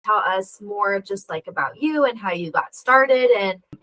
tell us more just like about you and how you got started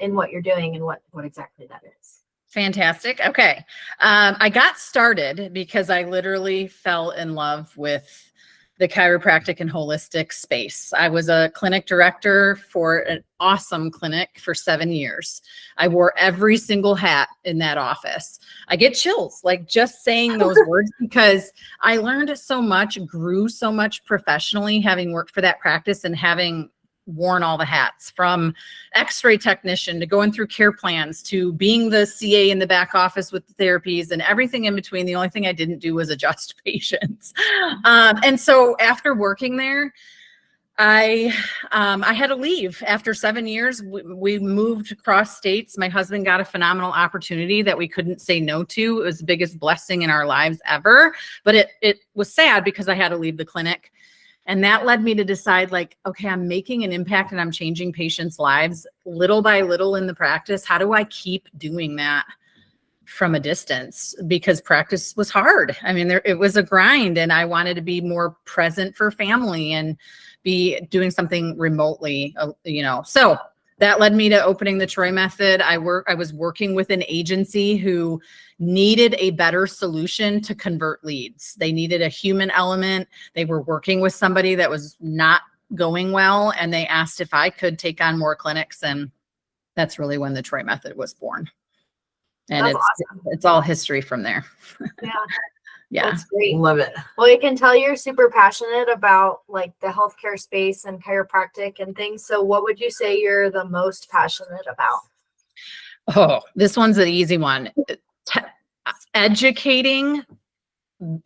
and what you're doing and what exactly that is. Fantastic. Okay. I got started because I literally fell in love with the chiropractic and holistic space. I was a clinic director for an awesome clinic for 7 years. I wore every single hat in that office. I get chills like just saying those words because I learned so much, grew so much professionally, having worked for that practice and having worn all the hats, from x-ray technician to going through care plans to being the CA in the back office with the therapies and everything in between. The only thing I didn't do was adjust patients. And so after working there, I had to leave after 7 years. We moved across states. My husband got a phenomenal opportunity that we couldn't say no to. It was the biggest blessing in our lives ever, but it was sad because I had to leave the clinic. And that led me to decide, like, okay, I'm making an impact and I'm changing patients' lives little by little in the practice. How do I keep doing that from a distance? Because practice was hard. I mean, it was a grind, and I wanted to be more present for family and be doing something remotely, So that led me to opening the Troy Method. I was working with an agency who needed a better solution to convert leads. They needed a human element. They were working with somebody that was not going well, and they asked if I could take on more clinics. And that's really when the Troy Method was born. And that's awesome. It's all history from there. Yeah. Yeah. That's great. Love it. Well, you can tell you're super passionate about like the healthcare space and chiropractic and things. So what would you say you're the most passionate about? Oh, this one's an easy one. Educating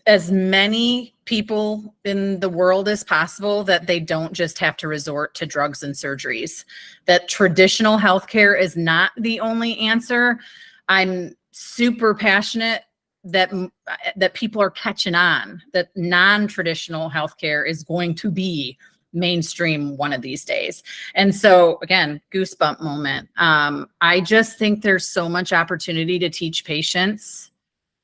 as many people in the world as possible that they don't just have to resort to drugs and surgeries, that traditional healthcare is not the only answer. I'm super passionate that people are catching on, that non-traditional healthcare is going to be mainstream one of these days. And so again, goosebump moment. I just think there's so much opportunity to teach patients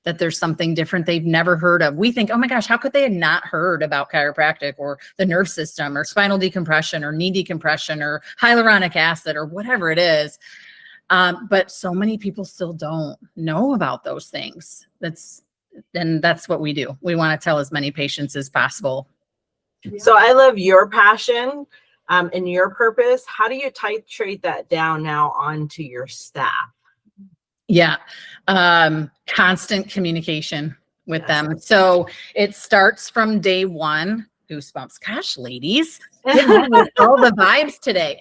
that there's something different they've never heard of. We think, oh my gosh, how could they have not heard about chiropractic or the nerve system or spinal decompression or knee decompression or hyaluronic acid or whatever it is. But so many people still don't know about those things. That's what we do. We want to tell as many patients as possible. So I love your passion and your purpose. How do you titrate that down now onto your staff? Yeah. Constant communication with them. So it starts from day one. Goosebumps. Gosh, ladies, all the vibes today.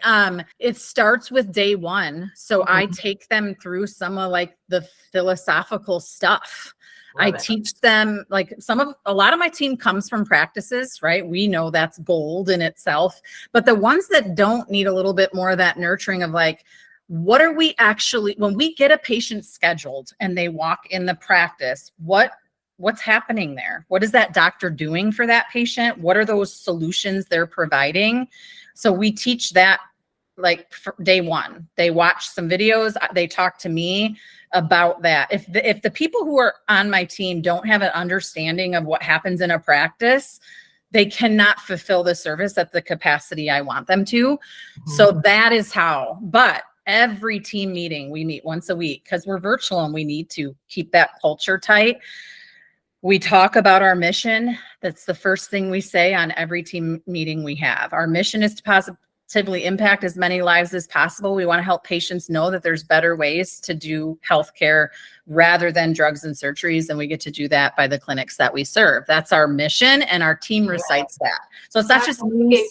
It starts with day one. So I take them through some of like the philosophical stuff. I teach them like a lot of my team comes from practices, right? We know that's gold in itself, but the ones that don't need a little bit more of that nurturing of like, what are we actually, when we get a patient scheduled and they walk in the practice, what's happening there? What is that doctor doing for that patient? What are those solutions they're providing? So we teach that like day one. They watch some videos. They talk to me about that. If the people who are on my team don't have an understanding of what happens in a practice, they cannot fulfill the service at the capacity I want them to. So that is how. But every team meeting, we meet once a week because we're virtual and we need to keep that culture tight. We talk about our mission. That's the first thing we say on every team meeting we have. Our mission is to positively impact as many lives as possible. We want to help patients know that there's better ways to do healthcare rather than drugs and surgeries. And we get to do that by the clinics that we serve. That's our mission, and our team recites that. So it's not just me.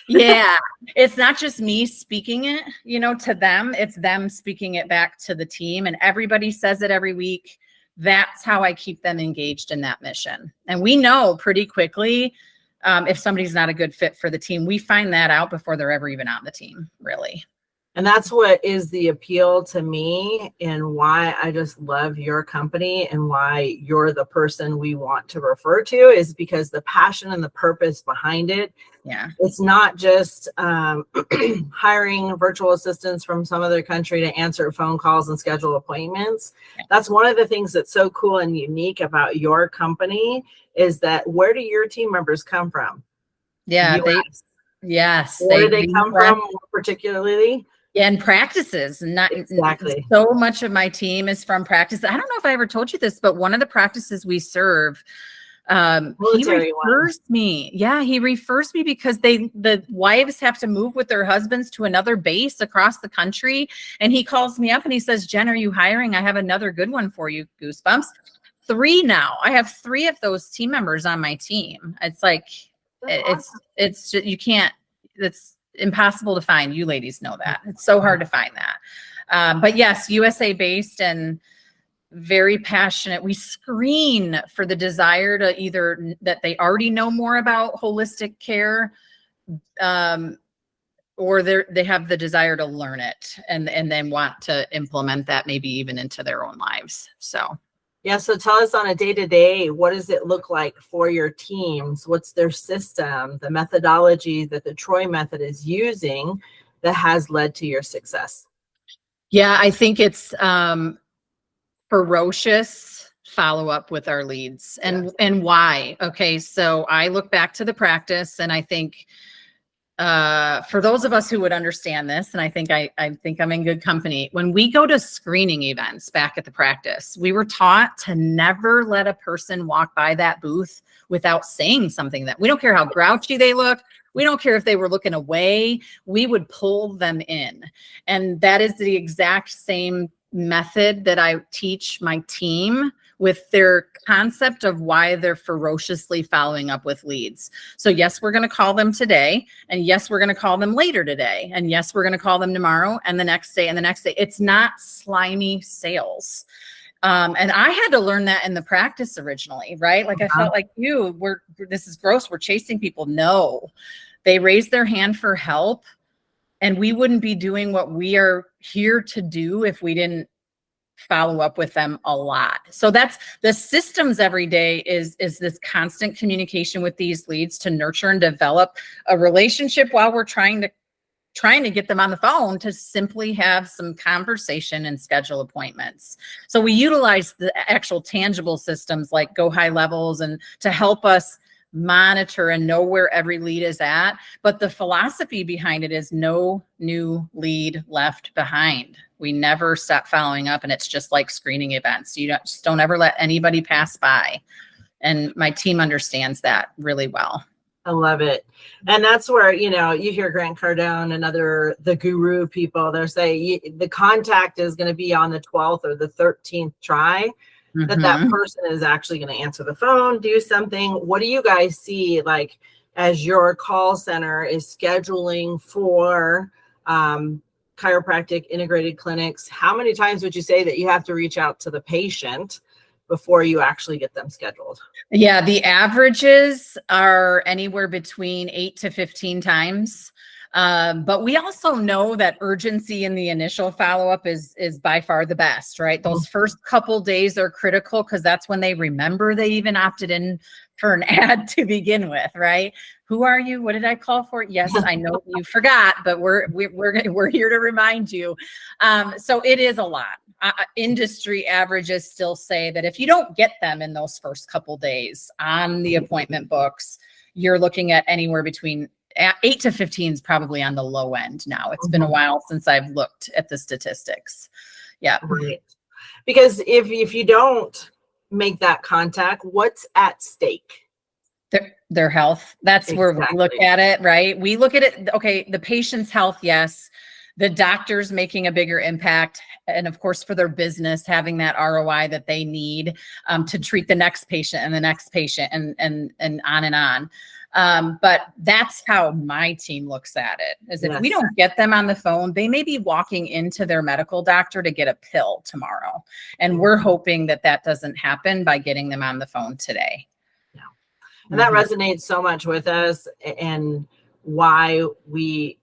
Yeah. It's not just me speaking it, to them. It's them speaking it back to the team, and everybody says it every week. That's how I keep them engaged in that mission. And we know pretty quickly if somebody's not a good fit for the team. We find that out before they're ever even on the team, really. And that's what is the appeal to me and why I just love your company and why you're the person we want to refer to, is because the passion and the purpose behind it. Yeah. It's not just hiring virtual assistants from some other country to answer phone calls and schedule appointments. Yeah. That's one of the things that's so cool and unique about your company, is that where do your team members come from? Yeah. Yes. Where do they come from more particularly? And practices. Not exactly. So much of my team is from practice. I don't know if I ever told you this, but one of the practices we serve, he refers me. Yeah, he refers me because the wives have to move with their husbands to another base across the country. And he calls me up and he says, Jen, are you hiring? I have another good one for you. Goosebumps. 3 now. I have 3 of those team members on my team. It's like, it's you can't, it's impossible to find. You ladies know that. It's so hard to find that. But yes, USA based and very passionate. We screen for the desire to either that they already know more about holistic care, or they have the desire to learn it and then want to implement that maybe even into their own lives. So yeah. So tell us on a day-to-day, what does it look like for your teams? What's their system, the methodology that the Troy method is using that has led to your success? Yeah, I think it's ferocious follow-up with our leads. And why? Okay, so I look back to the practice and I think for those of us who would understand this, and I think I'm in good company, when we go to screening events back at the practice, we were taught to never let a person walk by that booth without saying something. That we don't care how grouchy they look. We don't care if they were looking away. We would pull them in. And that is the exact same method that I teach my team with their concept of why they're ferociously following up with leads. So yes, we're going to call them today. And yes, we're going to call them later today. And yes, we're going to call them tomorrow and the next day and the next day. It's not slimy sales. And I had to learn that in the practice originally, right? Like I felt like this is gross. We're chasing people. No, they raised their hand for help and we wouldn't be doing what we are here to do if we didn't follow up with them a lot. So that's the systems every day is this constant communication with these leads to nurture and develop a relationship while we're trying to get them on the phone to simply have some conversation and schedule appointments. So we utilize the actual tangible systems like Go High Levels and to help us monitor and know where every lead is at. But the philosophy behind it is no new lead left behind. We never stop following up, and it's just like screening events. You just don't ever let anybody pass by. And my team understands that really well. I love it. And that's where, you hear Grant Cardone and the guru people, they're saying the contact is going to be on the 12th or the 13th try. That person is actually going to answer the phone, do something. What do you guys see like as your call center is scheduling for chiropractic integrated clinics? How many times would you say that you have to reach out to the patient before you actually get them scheduled? Yeah, the averages are anywhere between 8 to 15 times. But we also know that urgency in the initial follow-up is by far the best, right? Those first couple days are critical because that's when they remember they even opted in for an ad to begin with, right? Who are you? What did I call for? Yes, I know you forgot, but we're here to remind you. So it is a lot. Industry averages still say that if you don't get them in those first couple days on the appointment books, you're looking at anywhere between 8 to 15 is probably on the low end now. It's been a while since I've looked at the statistics. Yeah. Right. Because if you don't make that contact, what's at stake? Their health. That's where we look at it, right? We look at it. Okay. The patient's health. Yes. The doctor's making a bigger impact. And of course, for their business, having that ROI that they need to treat the next patient and the next patient and on and on. But that's how my team looks at it, is if we don't get them on the phone, they may be walking into their medical doctor to get a pill tomorrow. And we're hoping that doesn't happen by getting them on the phone today. Yeah. And that resonates so much with us, and why we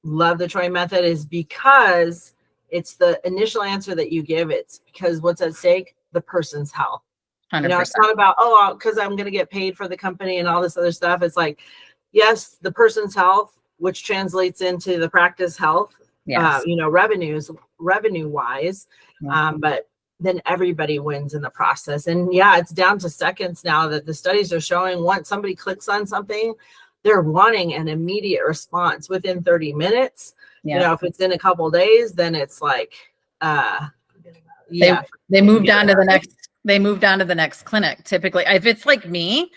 love the Troy method is because it's the initial answer that you give. It's because what's at stake? The person's health. 100%. It's not about, because I'm going to get paid for the company and all this other stuff. It's like, yes, the person's health, which translates into the practice health, revenue wise. But then everybody wins in the process. And yeah, it's down to seconds now that the studies are showing. Once somebody clicks on something, they're wanting an immediate response within 30 minutes. Yeah. You know, if it's in a couple of days, then it's like, yeah. They moved on to the next, they moved on to the next clinic. Typically, if it's like me,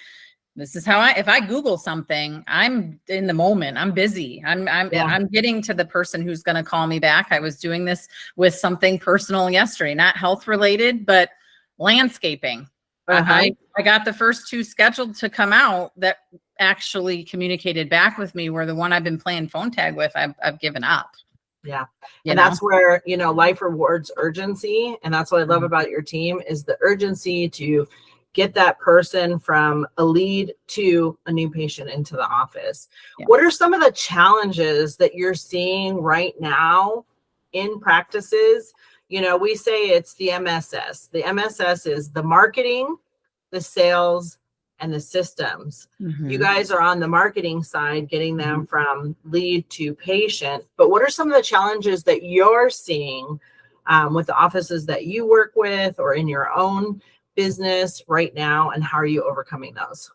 this is how if I Google something, I'm in the moment, I'm busy. I'm getting to the person who's going to call me back. I was doing this with something personal yesterday, not health related, but landscaping. I got the first 2 scheduled to come out that actually communicated back with me, where the one I've been playing phone tag with, I've given up. Yeah. And that's where, you know, life rewards urgency. And that's what I love about your team is the urgency to get that person from a lead to a new patient into the office. Yeah. What are some of the challenges that you're seeing right now in practices? You know, we say it's the MSS. The MSS is the marketing, the sales, and the systems. You guys are on the marketing side, getting them from lead to patient. But what are some of the challenges that you're seeing with the offices that you work with or in your own business right now, and how are you overcoming those?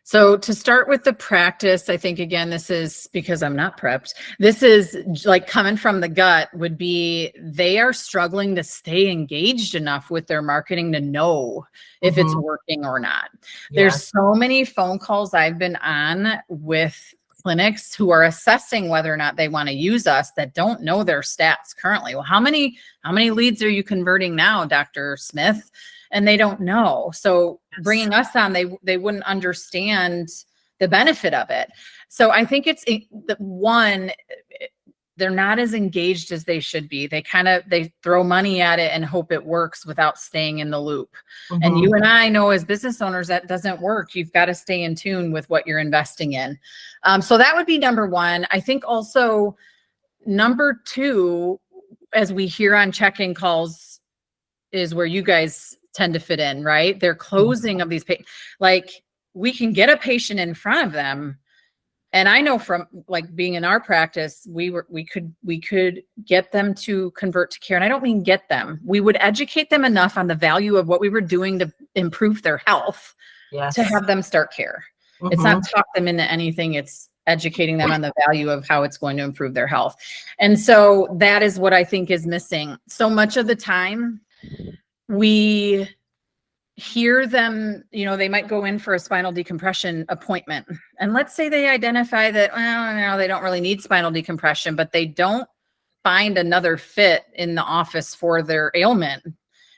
So to start with the practice, I think, again, this is because I'm not prepped. This is like coming from the gut would be they are struggling to stay engaged enough with their marketing to know if it's working or not. There's so many phone calls I've been on with clinics who are assessing whether or not they want to use us that don't know their stats currently. Well, how many leads are you converting now, Dr. Smith? And they don't know. So bringing us on, they wouldn't understand the benefit of it. So I think it's one, they're not as engaged as they should be. They throw money at it and hope it works without staying in the loop. And you and I know as business owners, that doesn't work. You've got to stay in tune with what you're investing in. So that would be number one. I think also number two, as we hear on check-in calls, is where you guys tend to fit in, right? They're closing of these like we can get a patient in front of them. And I know from like being in our practice, we could get them to convert to care. And I don't mean get them. We would educate them enough on the value of what we were doing to improve their health to have them start care. It's not talk them into anything. It's educating them on the value of how it's going to improve their health. And so that is what I think is missing. So much of the time, we hear them, you know, they might go in for a spinal decompression appointment. And let's say they identify that, well, no, they don't really need spinal decompression, but they don't find another fit in the office for their ailment.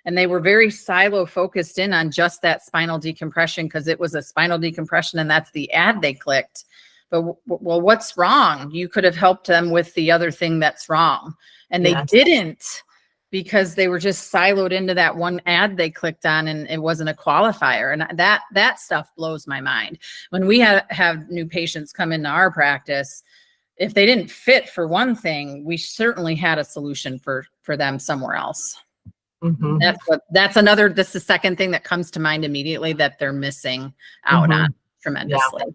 And they were very silo focused in on just that spinal decompression because it was a spinal decompression and that's the ad they clicked. But well, what's wrong? You could have helped them with the other thing that's wrong. And they didn't, because they were just siloed into that one ad they clicked on and it wasn't a qualifier. And that stuff blows my mind. When we have new patients come into our practice, if they didn't fit for one thing, we certainly had a solution for them somewhere else. That's the second thing that comes to mind immediately that they're missing out on tremendously. Yeah.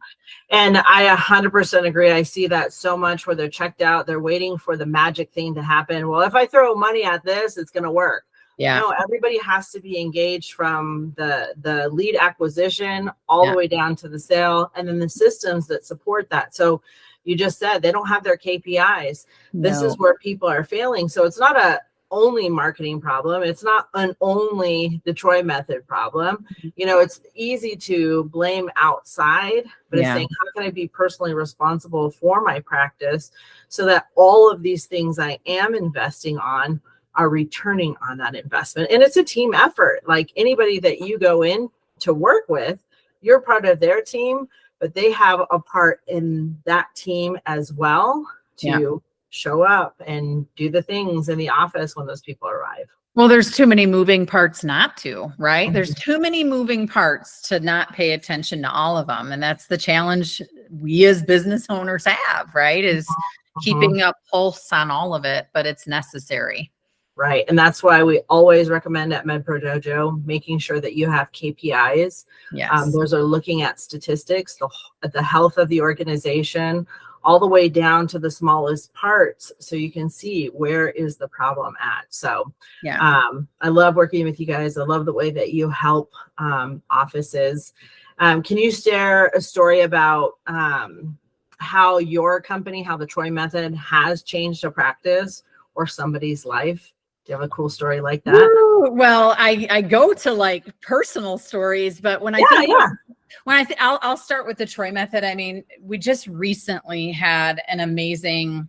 And I 100% agree. I see that so much where they're checked out. They're waiting for the magic thing to happen. Well, if I throw money at this, it's going to work. Yeah. No, everybody has to be engaged from the lead acquisition all the way down to the sale and then the systems that support that. So you just said they don't have their KPIs. This is where people are failing. So it's not a only marketing problem. It's not an only the Troy method problem. You know, it's easy to blame outside, but it's saying, how can I be personally responsible for my practice so that all of these things I am investing on are returning on that investment? And it's a team effort. Like anybody that you go in to work with, you're part of their team, but they have a part in that team as well to show up and do the things in the office when those people arrive. Well, there's too many moving parts not to, right? There's too many moving parts to not pay attention to all of them. And that's the challenge we as business owners have, right? Is keeping a pulse on all of it, but it's necessary. Right. And that's why we always recommend at MedPro Dojo, making sure that you have KPIs. Yes. Those are looking at statistics, the health of the organization, all the way down to the smallest parts. So you can see where is the problem at. So I love working with you guys. I love the way that you help offices. Can you share a story about how your company, how the Troy Method has changed a practice or somebody's life? Do you have a cool story like that? Woo! Well, I go to like personal stories, but when I think I'll start with the Troy Method. I mean, we just recently had an amazing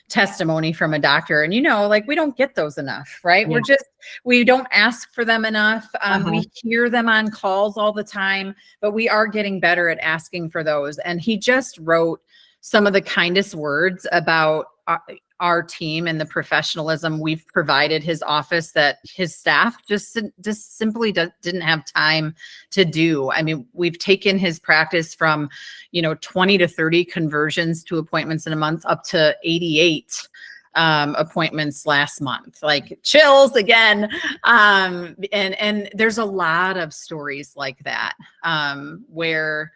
testimony from a doctor, and like we don't get those enough, right? Yeah. We don't ask for them enough. We hear them on calls all the time, but we are getting better at asking for those. And he just wrote some of the kindest words about our team and the professionalism we've provided his office that his staff just simply didn't have time to do. I mean, we've taken his practice from, 20 to 30 conversions to appointments in a month up to 88 appointments last month, like chills again. And there's a lot of stories like that where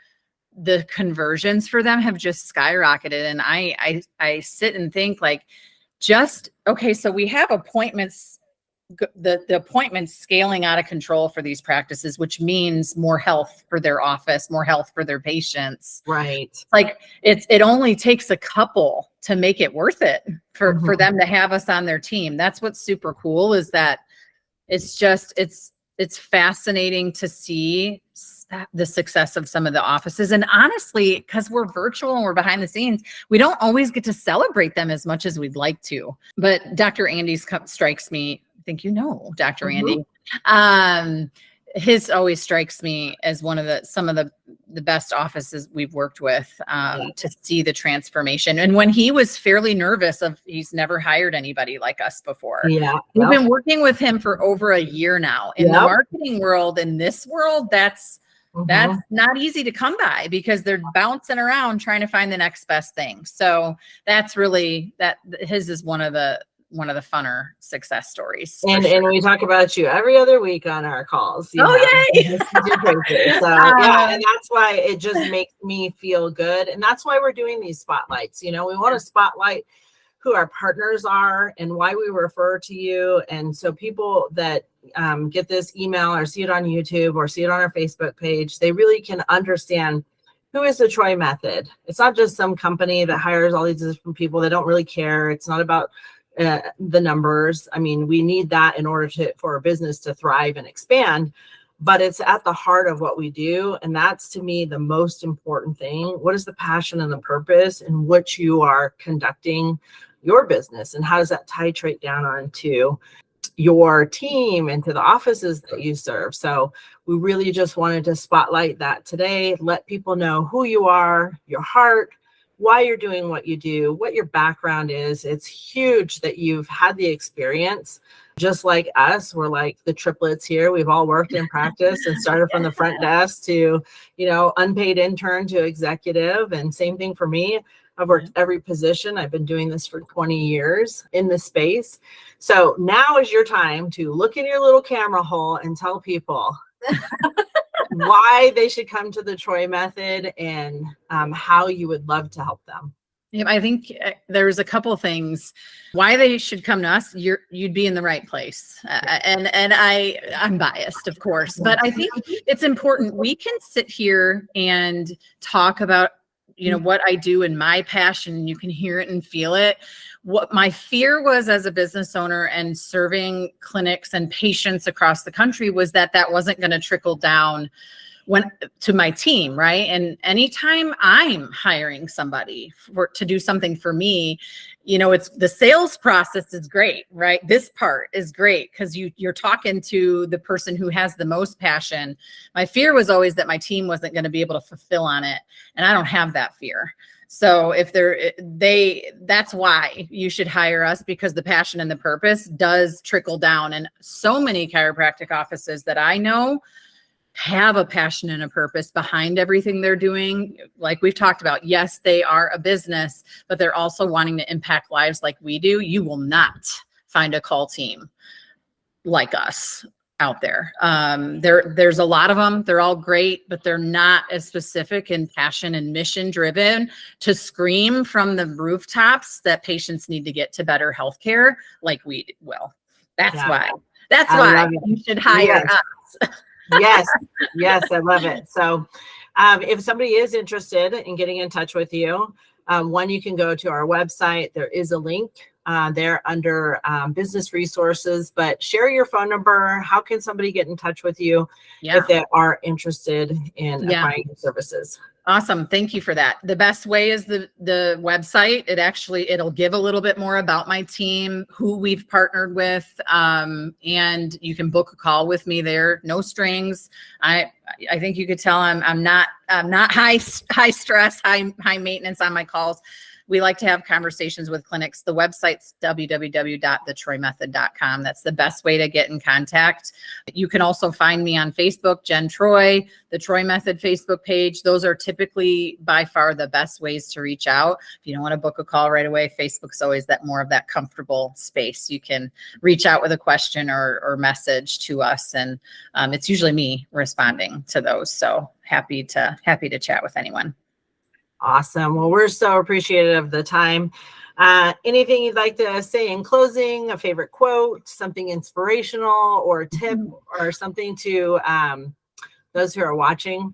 the conversions for them have just skyrocketed. And I sit and think like, okay, so we have appointments, the appointments scaling out of control for these practices, which means more health for their office, more health for their patients. Right. Like it only takes a couple to make it worth it for them to have us on their team. That's what's super cool, is that it's fascinating to see the success of some of the offices. And honestly, because we're virtual and we're behind the scenes, we don't always get to celebrate them as much as we'd like to. But Dr. Andy's strikes me, I think Dr. Andy. His always strikes me as one of some of the best offices we've worked with to see the transformation. And when he was fairly nervous he's never hired anybody like us before. Yeah. We've been working with him for over a year now. In the marketing world, in this world, that's not easy to come by, because they're bouncing around trying to find the next best thing. So that's really his is one of the funner success stories. And we talk about you every other week on our calls. Yay! So and that's why it just makes me feel good. And that's why we're doing these spotlights. We want to spotlight who our partners are and why we refer to you. And so people that get this email or see it on YouTube or see it on our Facebook page, they really can understand who is the Troy Method. It's not just some company that hires all these different people that don't really care. It's not about the numbers. I mean, we need that in order for a business to thrive and expand, but it's at the heart of what we do. And that's, to me, the most important thing. What is the passion and the purpose in which you are conducting your business? And how does that titrate down onto your team and to the offices that you serve? So we really just wanted to spotlight that today, let people know who you are, your heart, why you're doing what you do, what your background is. It's huge that you've had the experience. Just like us, we're like the triplets here. We've all worked in practice and started from the front desk to, unpaid intern to executive. And same thing for me. I've worked every position. I've been doing this for 20 years in this space. So now is your time to look in your little camera hole and tell people why they should come to the Troy Method and how you would love to help them. Yeah, I think there's a couple things why they should come to us. You'd be in the right place, and I'm biased, of course, but I think it's important. We can sit here and talk about what I do and my passion. You can hear it and feel it. What my fear was as a business owner and serving clinics and patients across the country was that wasn't going to trickle down to my team, right? And anytime I'm hiring somebody to do something for me, it's the sales process is great, right? This part is great because you're talking to the person who has the most passion. My fear was always that my team wasn't going to be able to fulfill on it, and I don't have that fear. So that's why you should hire us, because the passion and the purpose does trickle down. And so many chiropractic offices that I know have a passion and a purpose behind everything they're doing. Like we've talked about, yes, they are a business, but they're also wanting to impact lives like we do. You will not find a call team like us out there. There's a lot of them. They're all great, but they're not as specific and passion and mission driven to scream from the rooftops that patients need to get to better healthcare like we will. That's why you should hire us. Yes. Yes. I love it. So if somebody is interested in getting in touch with you, one, you can go to our website. There is a link there under business resources, but share your phone number. How can somebody get in touch with you if they are interested in acquiring your services? Awesome. Thank you for that. The best way is the website. It'll give a little bit more about my team, who we've partnered with, and you can book a call with me there. No strings. I think you could tell I'm not high stress, high maintenance on my calls. We like to have conversations with clinics. The website's www.thetroymethod.com. That's the best way to get in contact. You can also find me on Facebook, Jenn Troy, the Troy Method Facebook page. Those are typically by far the best ways to reach out. If you don't want to book a call right away, Facebook's always more of that comfortable space. You can reach out with a question or message to us, and it's usually me responding to those. So happy to chat with anyone. Awesome. Well, we're so appreciative of the time. Anything you'd like to say in closing, a favorite quote, something inspirational or a tip or something to those who are watching?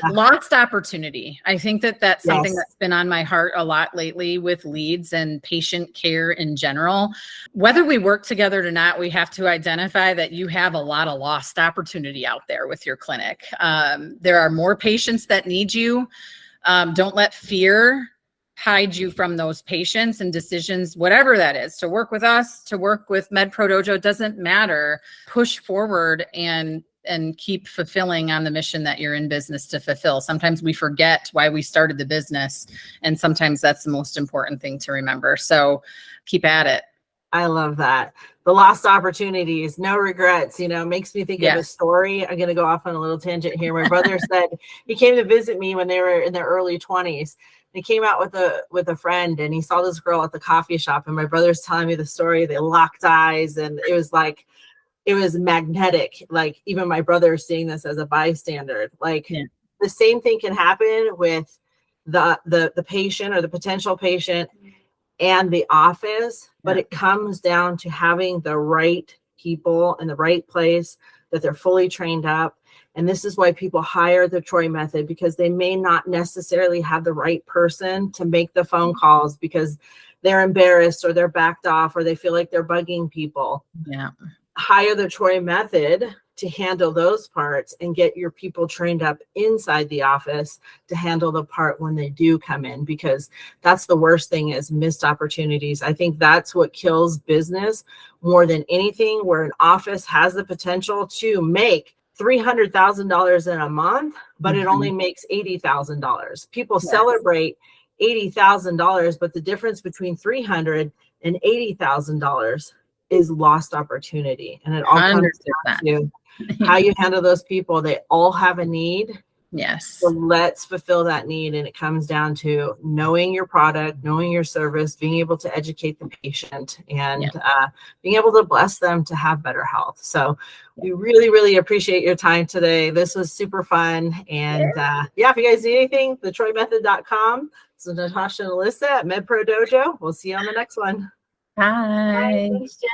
Lost opportunity. I think that's something that's been on my heart a lot lately with leads and patient care in general. Whether we work together or not, we have to identify that you have a lot of lost opportunity out there with your clinic. There are more patients that need you. Don't let fear hide you from those patients and decisions, whatever that is, to work with us, to work with MedPro Dojo, doesn't matter. Push forward and keep fulfilling on the mission that you're in business to fulfill. Sometimes we forget why we started the business, and sometimes that's the most important thing to remember. So keep at it. I love that. The lost opportunities, no regrets, makes me think of a story. I'm going to go off on a little tangent here. My brother said he came to visit me when they were in their early 20s. He came out with a friend, and he saw this girl at the coffee shop, and my brother's telling me the story. They locked eyes, and it was magnetic. Like, even my brother seeing this as a bystander, the same thing can happen with the patient or the potential patient and the office, but it comes down to having the right people in the right place, that they're fully trained up. And this is why people hire the Troy Method, because they may not necessarily have the right person to make the phone calls because they're embarrassed or they're backed off or they feel like they're bugging people. Yeah. Hire the Troy Method to handle those parts and get your people trained up inside the office to handle the part when they do come in, because that's the worst thing, is missed opportunities. I think that's what kills business more than anything, where an office has the potential to make $300,000 in a month, but it only makes $80,000. People celebrate $80,000, but the difference between $300,000 and $80,000 is lost opportunity. And it all comes down to how you handle those people. They all have a need. Yes. So let's fulfill that need. And it comes down to knowing your product, knowing your service, being able to educate the patient, and being able to bless them to have better health. So we really, really appreciate your time today. This was super fun. And if you guys need anything, thetroymethod.com. So Natasha and Alyssa at MedPro Dojo. We'll see you on the next one. Bye. Thanks, Jen.